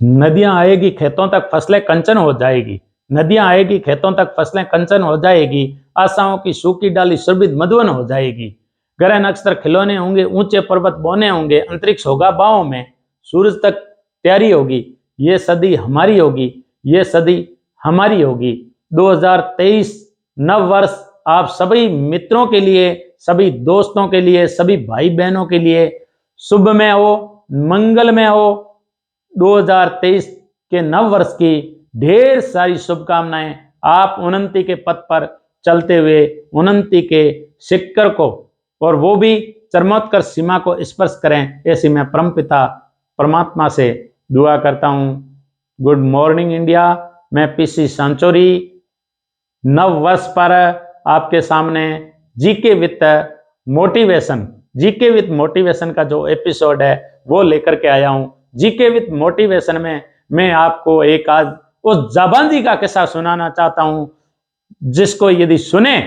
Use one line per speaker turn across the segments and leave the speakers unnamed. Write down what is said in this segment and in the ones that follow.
नदियां आएगी खेतों तक फसलें कंचन हो जाएगी, नदियां आएगी खेतों तक फसलें कंचन हो जाएगी, आशाओं की सूखी डाली सुरभित मधुवन हो जाएगी। ग्रह नक्षत्र खिलौने होंगे, ऊंचे पर्वत बौने होंगे, अंतरिक्ष होगा बाहों में, सूरज तक तैयारी होगी। ये सदी हमारी होगी, ये सदी हमारी होगी। 2023 नव वर्ष आप सभी मित्रों के लिए, सभी दोस्तों के लिए, सभी भाई बहनों के लिए शुभ में हो, मंगल में हो। 2023 के नव वर्ष की ढेर सारी शुभकामनाएं। आप उन्नति के पथ पर चलते हुए उन्नति के शिखर को, और वो भी चरमोत्कर्ष सीमा को स्पर्श करें, ऐसी मैं परमपिता परमात्मा से दुआ करता हूं। Good morning India. मैं पीसी सांचोरी नव वर्ष पर आपके सामने जीके विथ मोटिवेशन का जो एपिसोड है वो लेकर के आया हूं। जीके विथ मोटिवेशन में मैं आपको एक आज उस जाबांजी का किस्सा सुनाना चाहता हूं, जिसको यदि सुने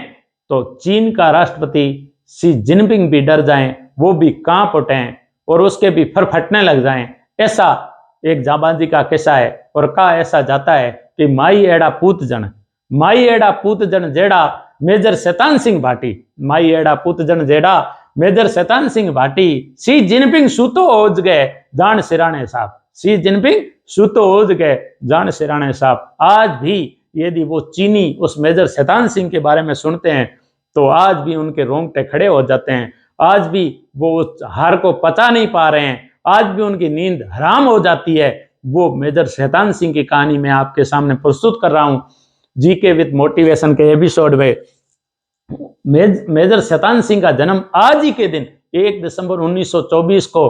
तो चीन का राष्ट्रपति शी जिनपिंग भी डर जाएं, वो भी कांप उठें और उसके भी फरफटने लग जाएं। ऐसा एक जाबांजी का किस्सा है। और कहा ऐसा जाता है कि माई एड़ा पूत जन जेड़ा मेजर शैतान सिंह भाटी, माई एड़ा पूत जन जेड़ा major Shaitan Singh Bhati, Xi Jinping सूतो ओज गए जान सिराने साहब, शी जिनपिंग सूतो ओज गए जान सिराने साहब। आज भी यदि वो चीनी उस मेजर शैतान सिंह के बारे में सुनते हैं तो आज भी उनके रोंगटे खड़े हो जाते हैं। आज भी वो उस हार को पचा नहीं पा रहे हैं, आज भी उनकी नींद हराम हो जाती है। वो मेजर शैतान सिंह की कहानी मैं आपके सामने प्रस्तुत कर रहा हूं जीके विद मोटिवेशन के एपिसोड में। मेजर शैतान सिंह का जन्म आज ही के दिन 1 दिसंबर 1924 को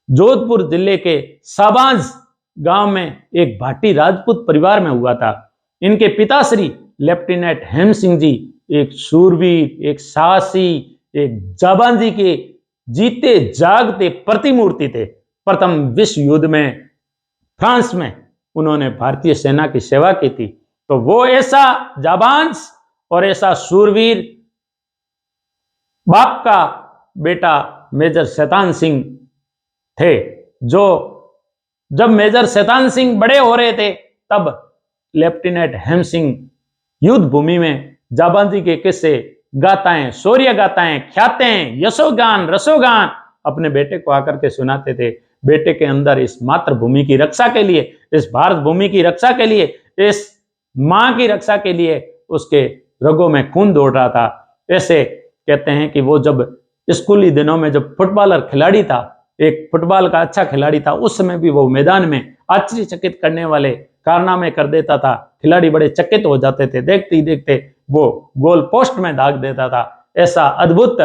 जोधपुर जिले के साबांज गांव में एक भाटी राजपूत परिवार में हुआ था। इनके पिताश्री लेफ्टिनेंट हेम सिंह जी एक शूरवीर, एक साहसी, एक जाबांजी के जीते जागते प्रतिमूर्ति थे। प्रथम विश्व युद्ध में फ्रांस में उन्होंने भारतीय सेना की सेवा की थी। तो वो ऐसा जाबांज और ऐसा शूरवीर बाप का बेटा मेजर शैतान सिंह थे, जो जब मेजर शैतान सिंह बड़े हो रहे थे तब लेफ्टिनेंट हेम सिंह युद्ध भूमि में जाबांजी के किस्से गाताएं, शौर्य गाताएं, ख्यातें, यशोगान, रसोगान अपने बेटे को आकर के सुनाते थे। बेटे के अंदर इस मातृभूमि की रक्षा के लिए, इस भारत भूमि की रक्षा के लिए, इस मां की रक्षा के लिए उसके रगों में खून दौड़ रहा था। ऐसे कहते हैं कि वो जब स्कूली दिनों में जब फुटबॉलर खिलाड़ी था, एक फुटबॉल का अच्छा खिलाड़ी था, उस समय भी वो मैदान में आश्चर्यचकित करने वाले कारनामे कर देता था। खिलाड़ी बड़े चकित हो जाते थे, देखते ही देखते वो गोल पोस्ट में दाग देता था। ऐसा अद्भुत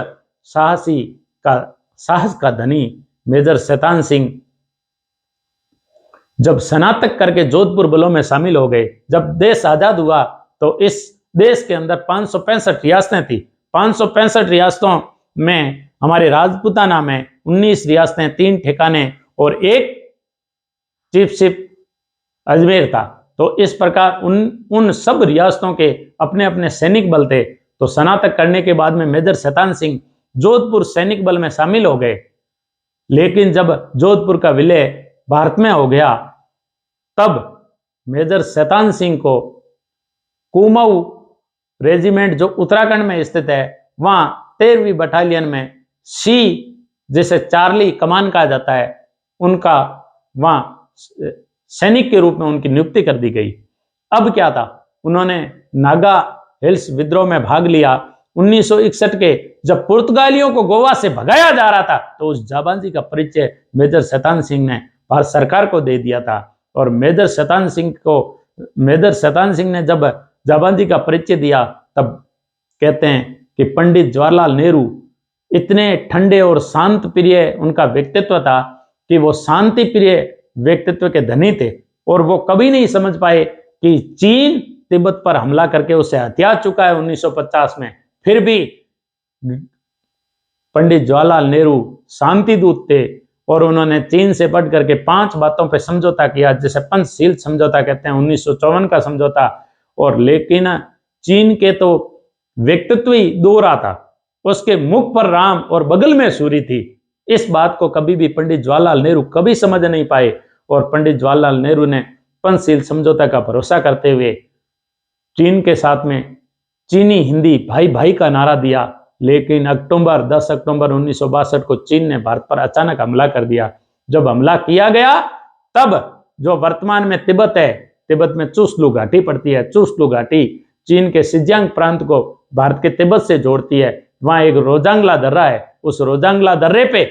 साहस का धनी मेजर शैतान सिंह जब स्नातक करके जोधपुर बलों में शामिल हो गए, जब देश आजाद हुआ तो इस देश के अंदर 565 रियासतें थी। 565 रियासतों में हमारे राजपूताना में 19 रियासतें, 3 ठिकाने और एक चीफशिप अजमेर था। तो इस प्रकार उन सब रियासतों के अपने अपने सैनिक बल थे। तो स्नातक करने के बाद में मेजर शैतान सिंह जोधपुर सैनिक बल में शामिल हो गए। लेकिन जब जोधपुर का विलय भारत में हो गया तब मेजर शैतान सिंह को कुमाऊं रेजिमेंट जो उत्तराखंड में स्थित है, वहां 13वीं बटालियन में सी, जिसे चार्ली कमान कहा जाता है, उनका वहां सैनिक के रूप में उनकी नियुक्ति कर दी गई। अब क्या था, उन्होंने नागा हिल्स विद्रोह में भाग लिया। 1961 के जब पुर्तगालियों को गोवा से भगाया जा रहा था तो उस जाबांजी का परिचय मेजर शैतान सिंह ने भारत सरकार को दे दिया था। और मेजर शैतान सिंह ने जब जाबांजी का परिचय दिया तब कहते हैं कि पंडित जवाहरलाल नेहरू इतने ठंडे और शांत प्रिय उनका व्यक्तित्व था कि वो शांति प्रिय व्यक्तित्व के धनी थे। और वो कभी नहीं समझ पाए कि चीन तिब्बत पर हमला करके उसे हथिया चुका है 1950 में। फिर भी पंडित जवाहरलाल नेहरू शांति दूत थे और उन्होंने चीन से बढ़ करके 5 बातों पर समझौता किया, जैसे पंचशील समझौता कहते हैं, 1954 का समझौता। और लेकिन चीन के तो व्यक्तित्व ही दोहरा था, उसके मुख पर राम और बगल में सूरी थी। इस बात को कभी भी पंडित जवाहरलाल नेहरू कभी समझ नहीं पाए और पंडित जवाहरलाल नेहरू ने पंचशील समझौता का भरोसा करते हुए चीन के साथ में चीनी हिंदी भाई भाई का नारा दिया। लेकिन 10 अक्टूबर 1962 को चीन ने भारत पर अचानक हमला कर दिया। जब हमला किया गया तब जो वर्तमान में तिब्बत है, तिब्बत में चुशलू घाटी पड़ती है। चुशलू घाटी चीन के सिजियांग प्रांत को भारत के तिब्बत से जोड़ती है। वहां एक रोजांगला दर्रा है। उस रोजांगला दर्रे पे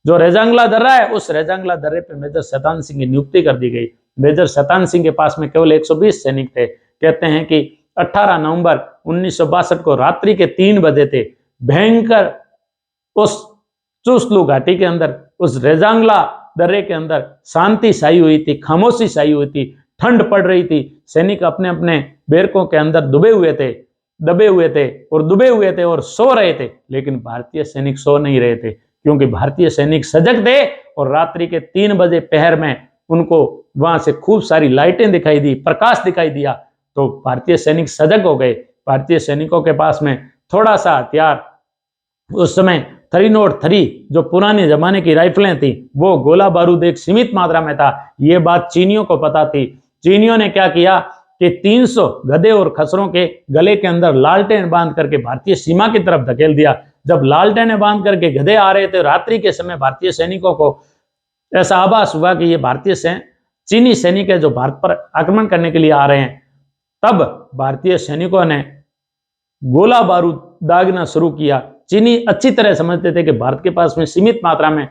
जो रेजांगला दर्रा है, उस रेजांगला दर्रे पे मेजर शैतान सिंह की नियुक्ति कर दी गई। मेजर शैतान सिंह के पास में केवल 120 सैनिक थे। कहते हैं कि 18 नवंबर 1962 को रात्रि के 3 बजे थे। भयंकर उस चुशलू घाटी के अंदर, उस रेजांगला दर्रे के अंदर शांति छाई हुई थी, खामोशी छाई हुई थी, ठंड पड़ रही थी। सैनिक अपने अपने बैरकों के अंदर दबे हुए थे और सो रहे थे। लेकिन भारतीय सैनिक सो नहीं रहे थे, क्योंकि भारतीय सैनिक सजग थे और रात्रि के 3 बजे पहर में उनको वहां से खूब सारी लाइटें दिखाई दी, प्रकाश दिखाई दिया, तो भारतीय सैनिक सजग हो गए। भारतीय सैनिकों के पास में थोड़ा सा हथियार, उस समय 303 जो पुराने जमाने की राइफलें थी, वो गोला बारूद एक सीमित मात्रा में था। ये बात चीनियों को पता थी। चीनियों ने क्या किया कि 300 गधे और खच्चरों के गले के अंदर लालटेन बांध करके भारतीय सीमा की तरफ धकेल दिया। जब लालटेन बांध करके गधे आ रहे थे रात्रि के समय, भारतीय सैनिकों को ऐसा आभास हुआ कि ये चीनी सैनिक है जो भारत पर आक्रमण करने के लिए आ रहे हैं। तब भारतीय सैनिकों ने गोला बारूद दागना शुरू किया। चीनी अच्छी तरह समझते थे कि भारत के पास में सीमित मात्रा में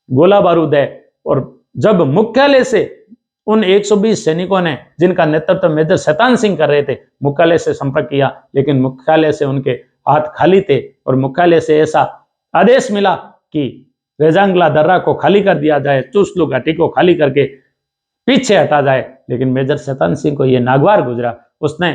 गोला बारूद है। और जब मुख्यालय से उन 120 सैनिकों ने, जिनका नेतृत्व मेजर शैतान सिंह कर रहे थे, मुख्यालय से संपर्क किया, लेकिन मुख्यालय से उनके हाथ खाली थे और मुख्यालय से ऐसा आदेश मिला कि रेजांगला दर्रा को खाली कर दिया जाए, चुशलू घाटी को खाली करके पीछे हटा जाए। लेकिन मेजर शैतान सिंह को यह नागवार गुजरा। उसने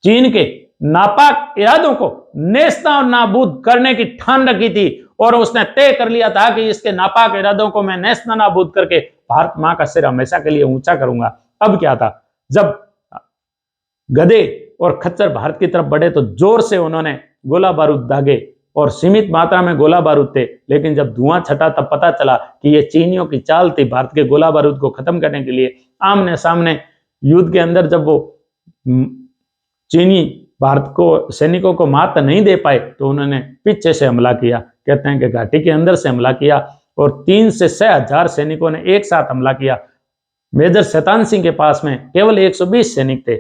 चीन के नापाक इरादों को नेस्ता और नाबूद करने की ठान रखी थी और उसने तय कर लिया था कि इसके नापाक इरादों को मैं नेस्ता नाबूद करके भारत मां का सिर हमेशा के लिए ऊंचा करूंगा। अब क्या था, जब गधे और खच्चर भारत की तरफ बढ़े तो जोर से उन्होंने गोला बारूद दागे और सीमित मात्रा में गोला बारूद थे। लेकिन जब धुआं छटा तब पता चला कि ये चीनियों की चाल थी भारत के गोला बारूद को खत्म करने के लिए। आमने सामने युद्ध के अंदर जब वो चीनी भारत को सैनिकों को मात नहीं दे पाए तो उन्होंने पीछे से हमला किया। कहते हैं कि घाटी के अंदर से हमला किया और 3 से 6 हजार सैनिकों ने एक साथ हमला किया। मेजर शैतान सिंह के पास में केवल 120 सैनिक थे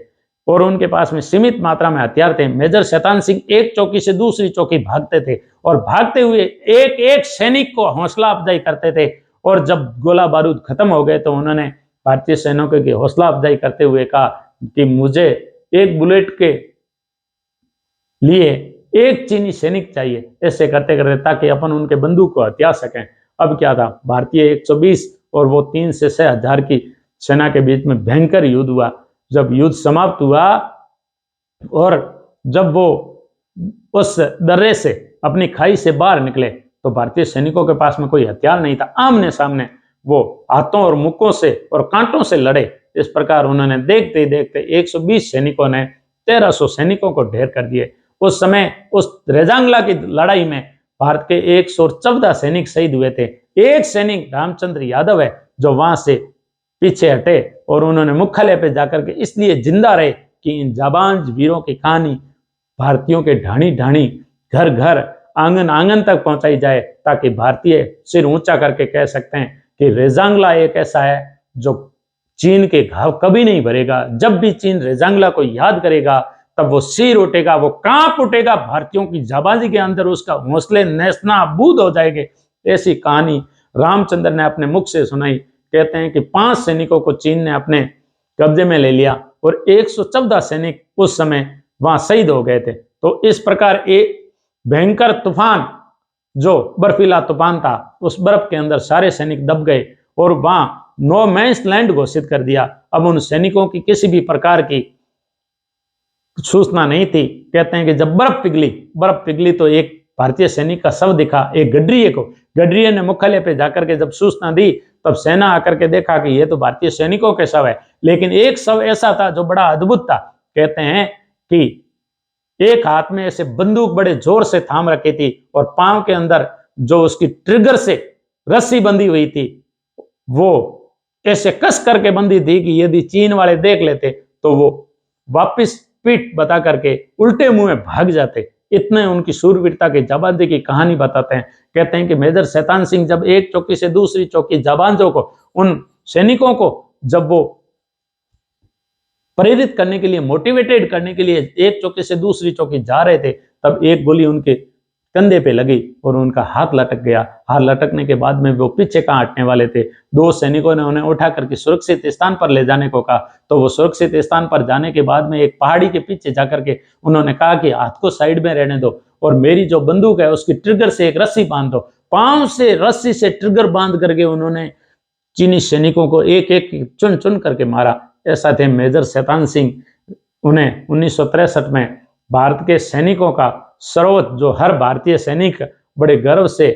और उनके पास में सीमित मात्रा में हथियार थे। मेजर शैतान सिंह एक चौकी से दूसरी चौकी भागते थे और भागते हुए एक एक सैनिक को हौसला अफजाई करते थे। और जब गोला बारूद खत्म हो गए तो उन्होंने भारतीय सैनिकों की हौसला अफजाई करते हुए कहा कि मुझे एक बुलेट के लिए एक चीनी सैनिक चाहिए। ऐसे करते करते ताकि अपन उनके बंदूक को हथिया सकें। अब क्या था, भारतीय 120 और वो 3 से 6 हजार की सेना के बीच में भयंकर युद्ध हुआ। जब युद्ध समाप्त हुआ और जब वो उस दर्रे से, अपनी खाई से बाहर निकले तो भारतीय सैनिकों के पास में कोई हथियार नहीं था। आमने सामने वो हाथों और मुक्कों से और कांटों से लड़े। इस प्रकार उन्होंने देखते ही देखते 120 सैनिकों ने 1300 सैनिकों को ढेर कर दिए। उस समय उस रेजांगला की लड़ाई में भारत के 114 सैनिक शहीद हुए थे। एक सैनिक रामचंद्र यादव है जो वहां से पीछे हटे और उन्होंने मुख्यालय पे जाकर के इसलिए जिंदा रहे कि इन जाबांज वीरों की कहानी भारतीयों के ढाणी ढाणी, घर घर, आंगन आंगन तक पहुंचाई जाए, ताकि भारतीय सिर ऊंचा करके कह सकते हैं कि रेजांगला एक ऐसा है जो चीन के घाव कभी नहीं भरेगा। जब भी चीन रेजांगला को याद करेगा तब वो सिर उठेगा, वो कांप उठेगा। भारतीयों की जाबाजी के अंदर उसका हौसले नेस्तनाबूद हो जाएंगे। ऐसी कहानी रामचंद्र ने अपने मुख से सुनाई। कहते हैं कि 5 सैनिकों को चीन ने अपने कब्जे में ले लिया और 114 सैनिक उस समय वहां शहीद हो गए थे। तो इस प्रकार एक भयंकर तूफान, जो बर्फीला तूफान था, उस बर्फ के अंदर सारे सैनिक दब गए और वहां नो मैंस लैंड घोषित कर दिया। अब उन सैनिकों की किसी भी प्रकार की सूचना नहीं थी। कहते हैं कि जब बर्फ पिघली तो एक भारतीय सैनिक का शव दिखा, एक गडरिये को। गडरिये ने मुख्यालय पे जाकर के जब सूचना दी तब सेना आकर के देखा कि ये तो भारतीय सैनिकों के शव है। लेकिन एक शव ऐसा था जो बड़ा अद्भुत था। कहते हैं कि एक हाथ में ऐसे बंदूक बड़े जोर से थाम रखी थी और पांव के अंदर जो उसकी ट्रिगर से रस्सी बंधी हुई थी, वो ऐसे कस करके बंदी थी कि यदि चीन वाले देख लेते तो वो वापस पीठ बता करके उल्टे मुंह में भाग जाते। इतने उनकी सूरवीरता की जाबाजी की कहानी बताते हैं। कहते हैं कि मेजर शैतान सिंह जब एक चौकी से दूसरी चौकी जाबाजों को, उन सैनिकों को जब वो प्रेरित करने के लिए, मोटिवेटेड करने के लिए एक चौकी से दूसरी चौकी जा रहे थे, तब एक गोली उनके कंधे पे लगी और उनका हाथ लटक गया। हाथ लटकने के बाद में वो पीछे कहाँ हटने वाले थे। दो सैनिकों ने उन्हें उठा करके सुरक्षित स्थान पर ले जाने को कहा, तो वो सुरक्षित स्थान पर जाने के बाद में एक पहाड़ी के पीछे जाकर के उन्होंने कहा कि हाथ को साइड में रहने दो और मेरी जो बंदूक है उसकी ट्रिगर से एक रस्सी बांध दो। पांव से रस्सी से ट्रिगर बांध करके उन्होंने चीनी सैनिकों को एक एक चुन चुन करके मारा। ऐसा थे मेजर शैतान सिंह। उन्हें 1963 में भारत के सैनिकों का सर्वोच्च, जो हर भारतीय सैनिक बड़े गर्व से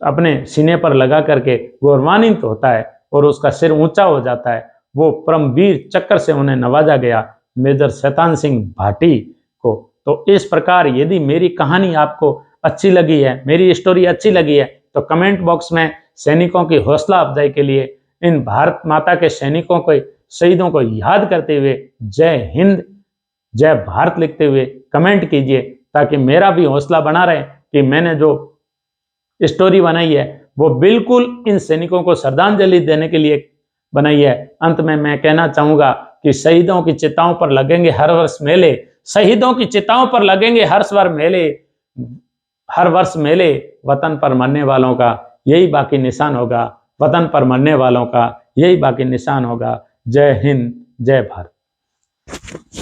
अपने सीने पर लगा करके गौरवान्वित होता है और उसका सिर ऊंचा हो जाता है, वो परमवीर चक्र से उन्हें नवाजा गया, मेजर शैतान सिंह भाटी को। तो इस प्रकार यदि मेरी कहानी आपको अच्छी लगी है, मेरी स्टोरी अच्छी लगी है, तो कमेंट बॉक्स में सैनिकों की हौसला अफजाई के लिए इन भारत माता के सैनिकों को, शहीदों को याद करते हुए जय हिंद जय भारत लिखते हुए कमेंट कीजिए, ताकि मेरा भी हौसला बना रहे कि मैंने जो स्टोरी बनाई है वो बिल्कुल इन सैनिकों को श्रद्धांजलि देने के लिए बनाई है। अंत में मैं कहना चाहूंगा कि शहीदों की चिताओं पर लगेंगे हर वर्ष मेले, शहीदों की चिताओं पर लगेंगे हर वर्ष मेले, वतन पर मरने वालों का यही बाकी निशान होगा, वतन पर मरने वालों का यही बाकी निशान होगा। जय हिंद जय भारत।